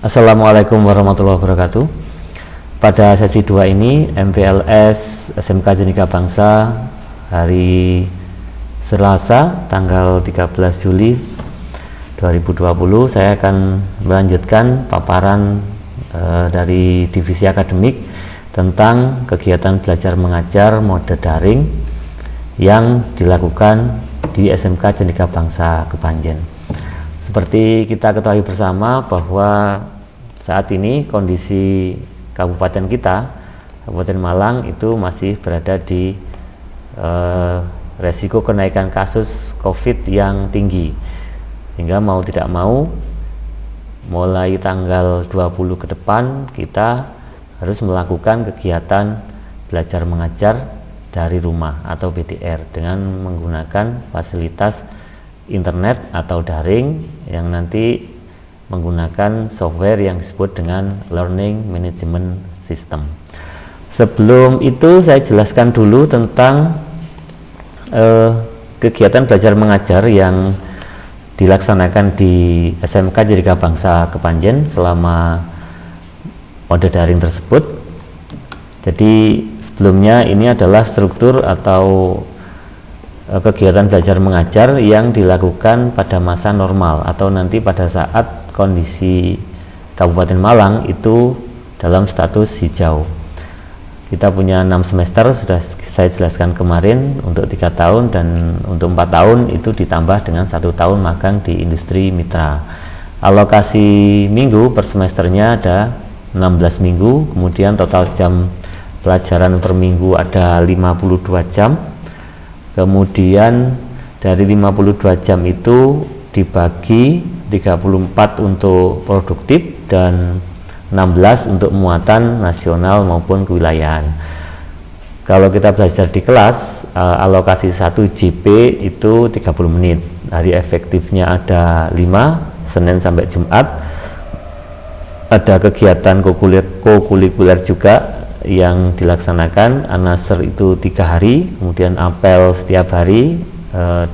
Assalamualaikum warahmatullahi wabarakatuh. Pada sesi 2 ini MPLS SMK Jenika Bangsa hari Selasa tanggal 13 Juli 2020 saya akan melanjutkan paparan dari divisi akademik tentang kegiatan belajar mengajar mode daring yang dilakukan di SMK Jenika Bangsa Kepanjen. Seperti kita ketahui bersama bahwa saat ini kondisi kabupaten kita, Kabupaten Malang itu masih berada di resiko kenaikan kasus COVID yang tinggi, sehingga mau tidak mau mulai tanggal 20 ke depan kita harus melakukan kegiatan belajar mengajar dari rumah atau BDR dengan menggunakan fasilitas internet atau daring yang nanti menggunakan software yang disebut dengan Learning Management System. Sebelum itu saya jelaskan dulu tentang kegiatan belajar mengajar yang dilaksanakan di SMK Jenika Bangsa Kepanjen selama mode daring tersebut. Jadi sebelumnya ini adalah struktur atau kegiatan belajar mengajar yang dilakukan pada masa normal atau nanti pada saat kondisi Kabupaten Malang itu dalam status hijau. Kita punya 6 semester, sudah saya jelaskan kemarin, untuk 3 tahun dan untuk 4 tahun itu ditambah dengan 1 tahun magang di industri mitra. Alokasi minggu per semesternya ada 16 minggu, kemudian total jam pelajaran per minggu ada 52 jam. Kemudian dari 52 jam itu dibagi 34 untuk produktif dan 16 untuk muatan nasional maupun kewilayahan. Kalau kita belajar di kelas, alokasi 1 JP itu 30 menit. Hari efektifnya ada 5, Senin sampai Jumat. Ada kegiatan kokurikuler juga yang dilaksanakan. Anasir itu 3 hari, kemudian apel setiap hari,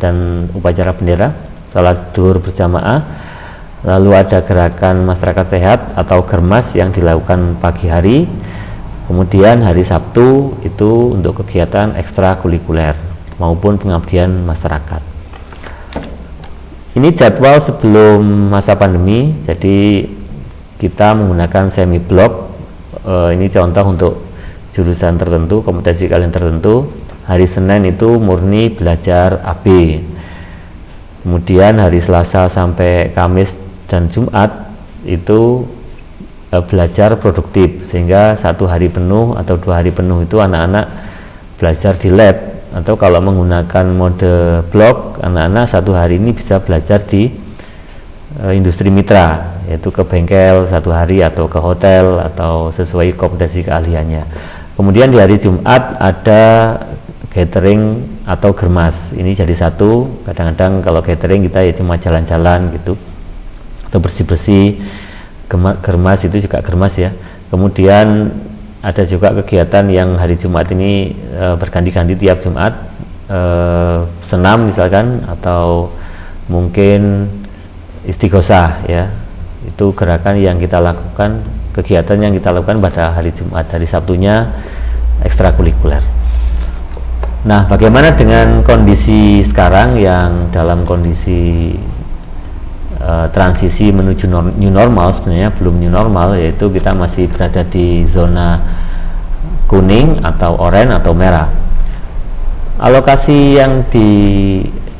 dan upacara bendera, salat zuhur berjamaah. Lalu ada gerakan masyarakat sehat atau germas yang dilakukan pagi hari. Kemudian hari Sabtu itu untuk kegiatan ekstrakurikuler maupun pengabdian masyarakat. Ini jadwal sebelum masa pandemi. Jadi kita menggunakan semi blok. Ini contoh untuk jurusan tertentu, kompetensi kalian tertentu. Hari Senin itu murni belajar AB. Kemudian hari Selasa sampai Kamis dan Jumat itu belajar produktif, sehingga 1 hari penuh atau 2 hari penuh itu anak-anak belajar di lab, atau kalau menggunakan mode blok, anak-anak 1 hari ini bisa belajar di industri mitra, yaitu ke bengkel 1 hari atau ke hotel atau sesuai kompetensi keahliannya. Kemudian di hari Jumat ada gathering atau germas, ini jadi 1. Kadang-kadang kalau gathering kita ya cuma jalan-jalan gitu atau bersih-bersih. Germas itu juga germas ya. Kemudian ada juga kegiatan yang hari Jumat ini berganti-ganti tiap Jumat, senam misalkan, atau mungkin istighosah ya. Itu gerakan yang kita lakukan, kegiatan yang kita lakukan pada hari Jumat. Hari Sabtunya ekstrakurikuler. Nah, bagaimana dengan kondisi sekarang yang dalam kondisi transisi menuju new normal? Sebenarnya belum new normal, yaitu kita masih berada di zona kuning atau oranye atau merah. Alokasi yang digunakan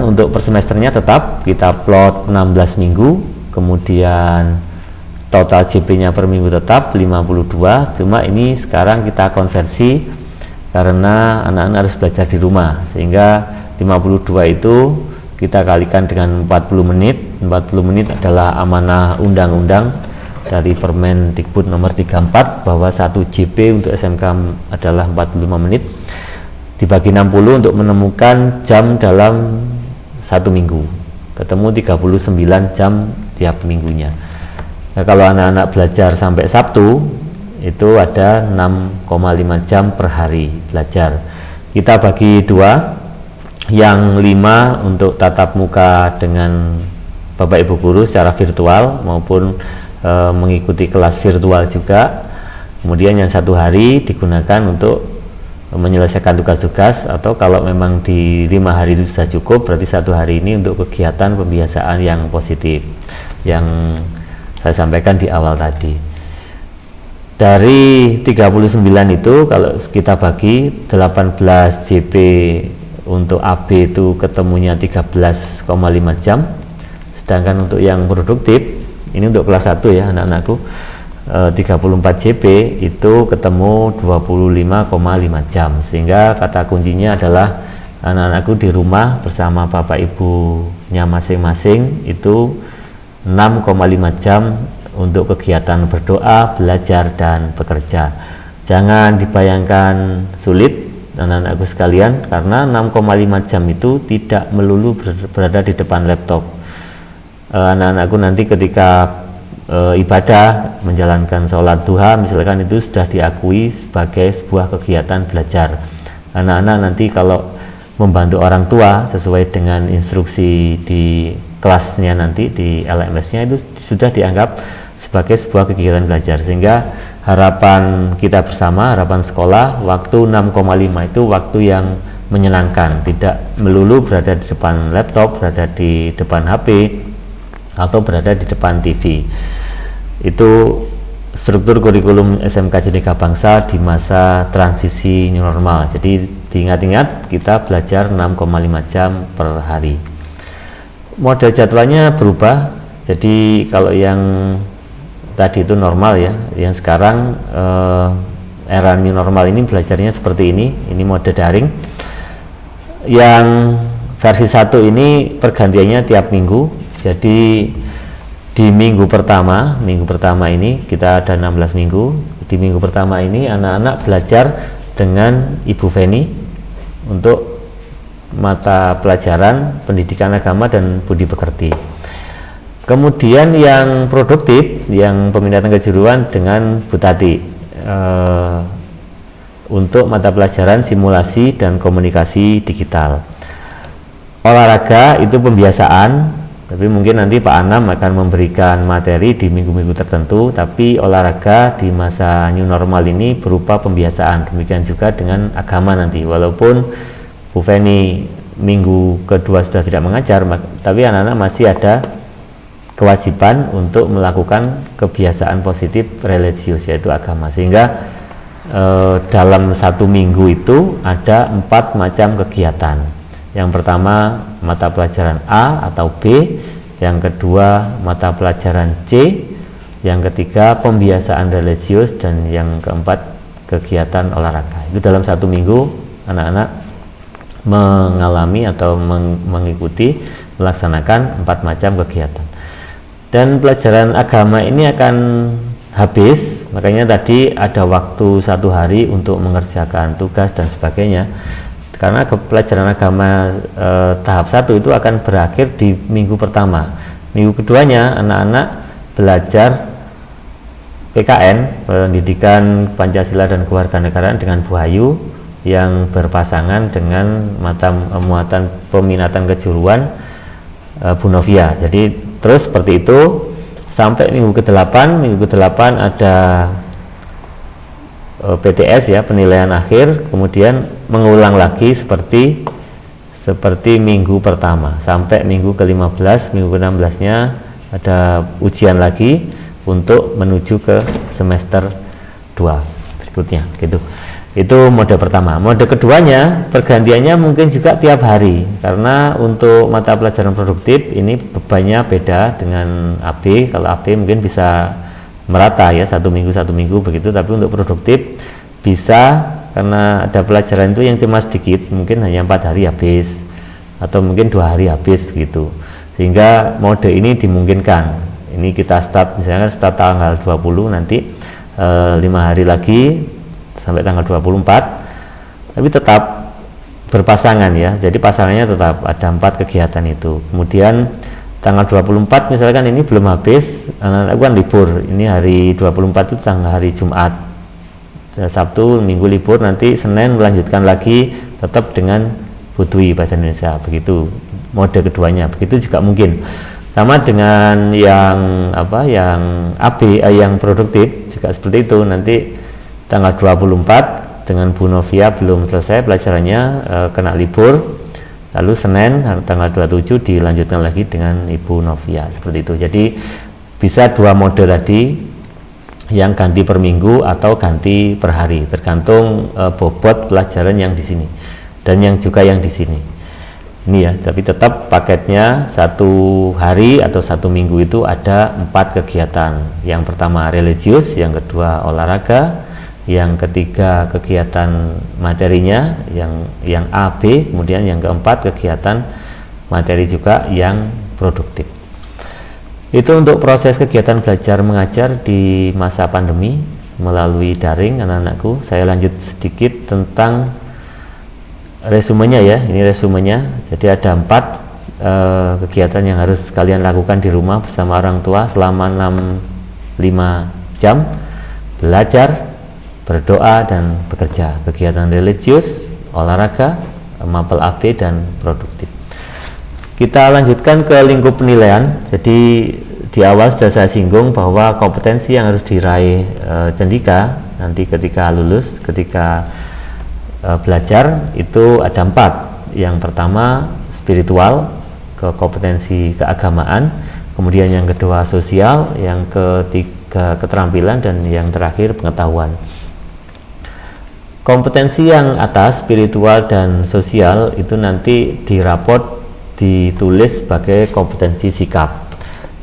untuk per semesternya tetap kita plot 16 minggu, kemudian total JP-nya per minggu tetap 52, cuma ini sekarang kita konversi karena anak-anak harus belajar di rumah, sehingga 52 itu kita kalikan dengan 40 menit. 40 menit adalah amanah undang-undang dari Permendikbud nomor 34 bahwa 1 JP untuk SMK adalah 45 menit. Dibagi 60 untuk menemukan jam dalam 1 minggu. Ketemu 39 jam tiap minggunya. Nah, kalau anak-anak belajar sampai Sabtu itu ada 6,5 jam per hari belajar. Kita bagi 2, yang 5 untuk tatap muka dengan Bapak Ibu guru secara virtual maupun mengikuti kelas virtual juga. Kemudian yang 1 hari digunakan untuk menyelesaikan tugas-tugas, atau kalau memang di 5 hari itu sudah cukup, berarti 1 hari ini untuk kegiatan pembiasaan yang positif yang saya sampaikan di awal tadi. Dari 39 itu kalau kita bagi 18 JP untuk AB itu ketemunya 13,5 jam, sedangkan untuk yang produktif ini untuk kelas 1 ya anak-anakku, 34 JP itu ketemu 25,5 jam, sehingga kata kuncinya adalah anak-anakku di rumah bersama bapak ibunya masing-masing itu 6,5 jam untuk kegiatan berdoa, belajar, dan bekerja. Jangan dibayangkan sulit anak-anakku sekalian, karena 6,5 jam itu tidak melulu berada di depan laptop. Anak-anakku nanti ketika ibadah, menjalankan sholat duha misalkan, itu sudah diakui sebagai sebuah kegiatan belajar. Anak-anak nanti kalau membantu orang tua sesuai dengan instruksi di kelasnya nanti di LMS-nya itu sudah dianggap sebagai sebuah kegiatan belajar, sehingga harapan kita bersama, harapan sekolah, waktu 6,5 itu waktu yang menyenangkan, tidak melulu berada di depan laptop, berada di depan HP, atau berada di depan TV. Itu struktur kurikulum SMK Jenderal Bangsa di masa transisi new normal. Jadi diingat-ingat, kita belajar 6,5 jam per hari. Mode jadwalnya berubah, jadi kalau yang tadi itu normal ya, yang sekarang era new normal ini belajarnya seperti ini mode daring. Yang versi 1 ini pergantiannya tiap minggu, jadi di minggu pertama ini kita ada 16 minggu. Di minggu pertama ini anak-anak belajar dengan Ibu Feni untuk mata pelajaran pendidikan agama dan budi pekerti. Kemudian yang produktif, yang peminatan kejuruan dengan Bu Tati untuk mata pelajaran simulasi dan komunikasi digital. Olahraga itu pembiasaan, tapi mungkin nanti Pak Anam akan memberikan materi di minggu-minggu tertentu, tapi olahraga di masa new normal ini berupa pembiasaan. Demikian juga dengan agama nanti, walaupun Bu Feni minggu kedua sudah tidak mengajar, tapi anak-anak masih ada kewajiban untuk melakukan kebiasaan positif religius, yaitu agama, sehingga dalam 1 minggu itu ada 4 macam kegiatan. Yang pertama mata pelajaran A atau B, yang kedua mata pelajaran C, yang ketiga pembiasaan religius, dan yang keempat kegiatan olahraga. Itu dalam 1 minggu anak-anak mengalami atau mengikuti melaksanakan 4 macam kegiatan. Dan pelajaran agama ini akan habis, makanya tadi ada waktu 1 hari untuk mengerjakan tugas dan sebagainya, karena pelajaran agama tahap 1 itu akan berakhir di minggu pertama. Minggu keduanya anak-anak belajar PKN, pendidikan Pancasila dan Kewarganegaraan, dengan Bu Ayu yang berpasangan dengan mata muatan peminatan kejuruan Bu Novia. Jadi terus seperti itu sampai minggu ke-8. Minggu ke-8 ada PTS ya, penilaian akhir, kemudian mengulang lagi seperti minggu pertama sampai minggu ke-15. Minggu ke-16 nya ada ujian lagi untuk menuju ke semester 2 berikutnya gitu. Itu mode pertama. Mode keduanya pergantiannya mungkin juga tiap hari, karena untuk mata pelajaran produktif ini bebannya beda dengan AB. Kalau AB mungkin bisa merata ya, 1 minggu begitu, tapi untuk produktif bisa, karena ada pelajaran itu yang cuma sedikit, mungkin hanya 4 hari habis atau mungkin 2 hari habis begitu, sehingga mode ini dimungkinkan. Ini kita start misalnya start tanggal 20, nanti 5 hari lagi sampai tanggal 24, tapi tetap berpasangan ya, jadi pasangannya tetap ada 4 kegiatan itu. Kemudian tanggal 24 misalkan ini belum habis, anak-anak kan libur, ini hari 24 itu tanggal hari Jumat, Sabtu Minggu libur, nanti Senin melanjutkan lagi tetap dengan Budwi Bahasa Indonesia, begitu mode keduanya. Begitu juga mungkin Sama dengan yang yang AB, yang produktif juga seperti itu. Nanti tanggal 24 dengan Bu Novia belum selesai pelajarannya, kena libur, lalu Senin tanggal 27 dilanjutkan lagi dengan Ibu Novia, seperti itu. Jadi bisa dua mode tadi, yang ganti per minggu atau ganti per hari, tergantung bobot pelajaran yang di sini dan yang juga yang di sini. Ini ya, tapi tetap paketnya satu hari atau satu minggu itu ada 4 kegiatan. Yang pertama religius, yang kedua olahraga, yang ketiga kegiatan materinya yang A, B, kemudian yang keempat kegiatan materi juga yang produktif. Itu untuk proses kegiatan belajar mengajar di masa pandemi melalui daring anak-anakku. Saya lanjut sedikit tentang resumenya ya. Ini resumenya. Jadi ada 4 kegiatan yang harus kalian lakukan di rumah bersama orang tua selama 5 jam: belajar, berdoa, dan bekerja. Kegiatan religius, olahraga, mapel AB, dan produktif. Kita lanjutkan ke lingkup penilaian. Jadi di awal sudah saya singgung bahwa kompetensi yang harus diraih Cendika nanti ketika lulus, ketika belajar itu ada 4. Yang pertama spiritual, kompetensi keagamaan, kemudian yang kedua sosial, yang ketiga keterampilan, dan yang terakhir pengetahuan. Kompetensi yang atas, spiritual dan sosial, itu nanti di raport ditulis sebagai kompetensi sikap.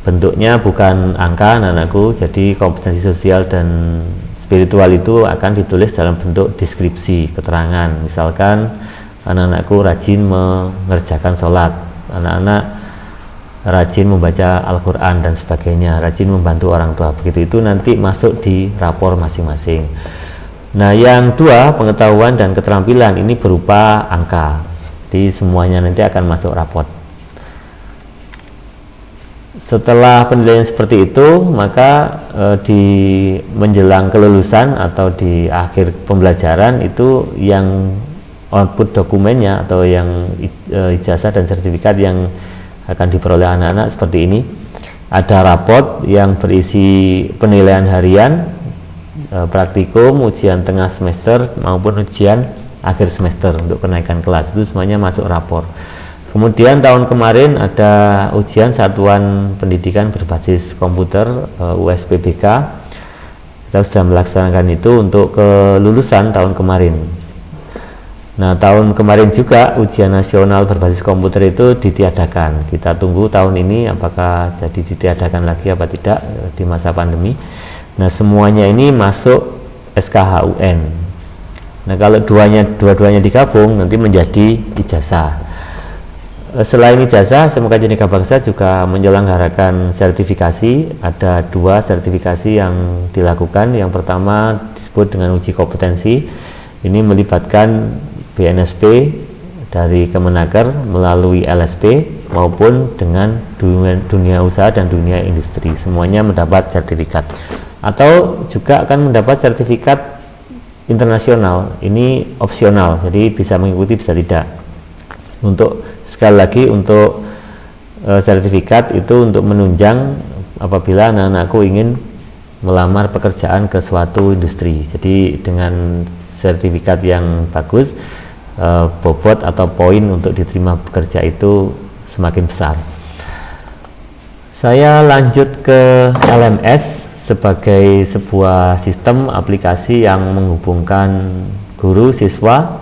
Bentuknya bukan angka anak-anakku, jadi kompetensi sosial dan spiritual itu akan ditulis dalam bentuk deskripsi, keterangan. Misalkan anak-anakku rajin mengerjakan sholat, anak-anak rajin membaca Al-Quran dan sebagainya, rajin membantu orang tua, begitu. Itu nanti masuk di rapor masing-masing. Nah, yang dua, pengetahuan dan keterampilan, ini berupa angka, jadi semuanya nanti akan masuk raport. Setelah penilaian seperti itu, maka di menjelang kelulusan atau di akhir pembelajaran itu yang output dokumennya atau yang ijazah dan sertifikat yang akan diperoleh anak-anak seperti ini. Ada raport yang berisi penilaian harian, praktikum, ujian tengah semester maupun ujian akhir semester untuk kenaikan kelas. Itu semuanya masuk rapor. Kemudian tahun kemarin ada ujian satuan pendidikan berbasis komputer USPBK. Kita sudah melaksanakan itu untuk kelulusan tahun kemarin. Nah, tahun kemarin juga ujian nasional berbasis komputer itu ditiadakan. Kita tunggu tahun ini apakah jadi ditiadakan lagi apa tidak di masa pandemi. Nah, semuanya ini masuk SKHUN. Nah, kalau dua-duanya digabung nanti menjadi ijazah. Selain ijazah, SMK Cendika Bangsa juga menyelenggarakan sertifikasi. Ada 2 sertifikasi yang dilakukan. Yang pertama disebut dengan uji kompetensi. Ini melibatkan BNSP dari Kemenaker melalui LSP maupun dengan dunia usaha dan dunia industri. Semuanya mendapat sertifikat. Atau juga akan mendapat sertifikat internasional. Ini opsional, jadi bisa mengikuti bisa tidak. Sekali lagi untuk sertifikat itu untuk menunjang apabila anak-anakku ingin melamar pekerjaan ke suatu industri. Jadi dengan sertifikat yang bagus, bobot atau poin untuk diterima bekerja itu semakin besar. Saya lanjut ke LMS sebagai sebuah sistem aplikasi yang menghubungkan guru, siswa,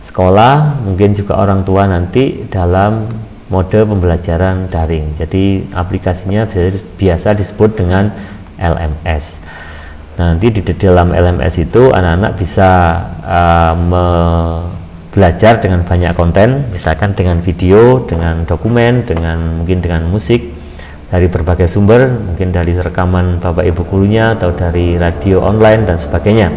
sekolah, mungkin juga orang tua nanti dalam mode pembelajaran daring. Jadi aplikasinya biasa disebut dengan LMS. Nah, nanti di dalam LMS itu anak-anak bisa belajar dengan banyak konten, misalkan dengan video, dengan dokumen, mungkin dengan musik dari berbagai sumber, mungkin dari rekaman bapak ibu gurunya atau dari radio online dan sebagainya.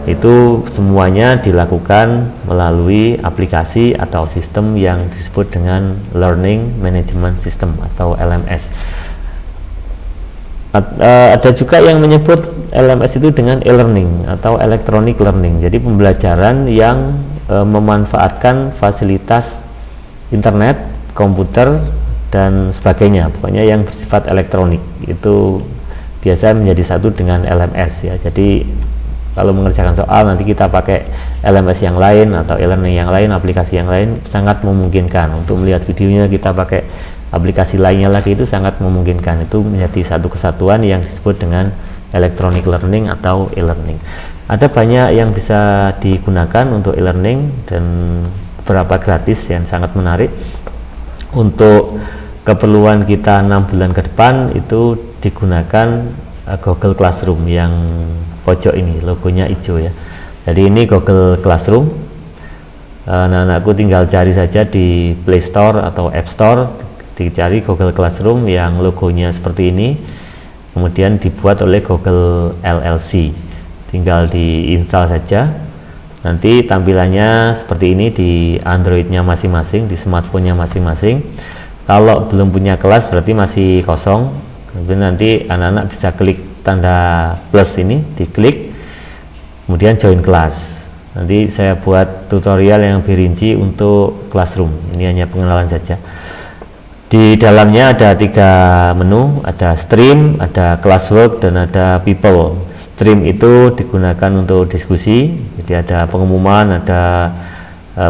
Itu semuanya dilakukan melalui aplikasi atau sistem yang disebut dengan Learning Management System atau LMS. Ada juga yang menyebut LMS itu dengan e-learning atau electronic learning. Jadi pembelajaran yang memanfaatkan fasilitas internet, komputer, dan sebagainya, pokoknya yang bersifat elektronik itu biasa menjadi satu dengan LMS ya. Jadi kalau mengerjakan soal nanti kita pakai LMS yang lain atau e-learning yang lain, aplikasi yang lain, sangat memungkinkan. Untuk melihat videonya kita pakai aplikasi lainnya lagi, itu sangat memungkinkan. Itu menjadi satu kesatuan yang disebut dengan electronic learning atau e-learning. Ada banyak yang bisa digunakan untuk e-learning dan beberapa gratis yang sangat menarik. Untuk keperluan kita 6 bulan ke depan itu digunakan Google Classroom yang pojok ini, logonya hijau ya. Jadi ini Google Classroom. Anak-anakku tinggal cari saja di Play Store atau App Store, dicari Google Classroom yang logonya seperti ini, kemudian dibuat oleh Google LLC. Tinggal diinstal saja. Nanti tampilannya seperti ini di Android-nya masing-masing, di smartphone-nya masing-masing. Kalau belum punya kelas berarti masih kosong. Kemudian nanti anak-anak bisa klik tanda plus ini, diklik, kemudian join kelas. Nanti saya buat tutorial yang lebih rinci untuk Classroom. Ini hanya pengenalan saja. Di dalamnya ada 3 menu, ada stream, ada classwork, dan ada people. Stream itu digunakan untuk diskusi, jadi ada pengumuman, ada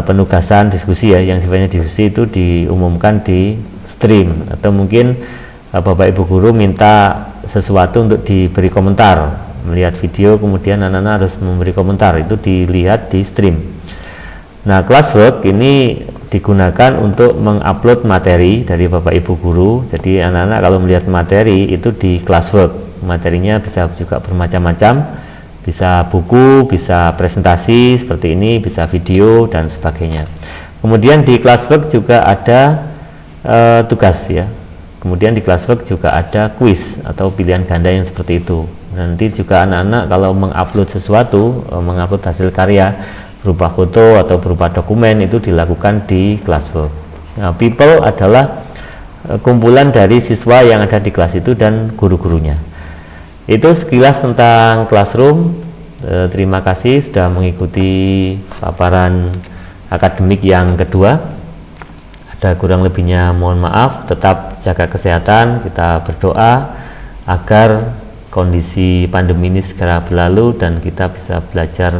penugasan diskusi ya, yang sifatnya diskusi itu diumumkan di stream. Atau mungkin Bapak Ibu guru minta sesuatu untuk diberi komentar, melihat video kemudian anak-anak harus memberi komentar, itu dilihat di stream. Nah, classwork ini digunakan untuk mengupload materi dari Bapak Ibu guru. Jadi anak-anak kalau melihat materi itu di classwork, materinya bisa juga bermacam-macam, bisa buku, bisa presentasi seperti ini, bisa video dan sebagainya. Kemudian di classwork juga ada tugas ya. Kemudian di classwork juga ada quiz atau pilihan ganda yang seperti itu. Nanti juga anak-anak kalau mengupload sesuatu, mengupload hasil karya berupa foto atau berupa dokumen, itu dilakukan di classwork. Nah, people adalah kumpulan dari siswa yang ada di kelas itu dan guru-gurunya. Itu sekilas tentang Classroom. Terima kasih sudah mengikuti paparan akademik yang kedua. Ada kurang lebihnya mohon maaf. Tetap jaga kesehatan, kita berdoa agar kondisi pandemi ini segera berlalu dan kita bisa belajar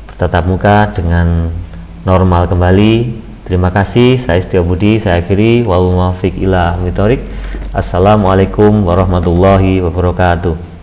bertatap muka dengan normal kembali. Terima kasih. Saya Setio Budi, saya akhiri. Wal muwaffiq ila haqq. Assalamualaikum warahmatullahi wabarakatuh.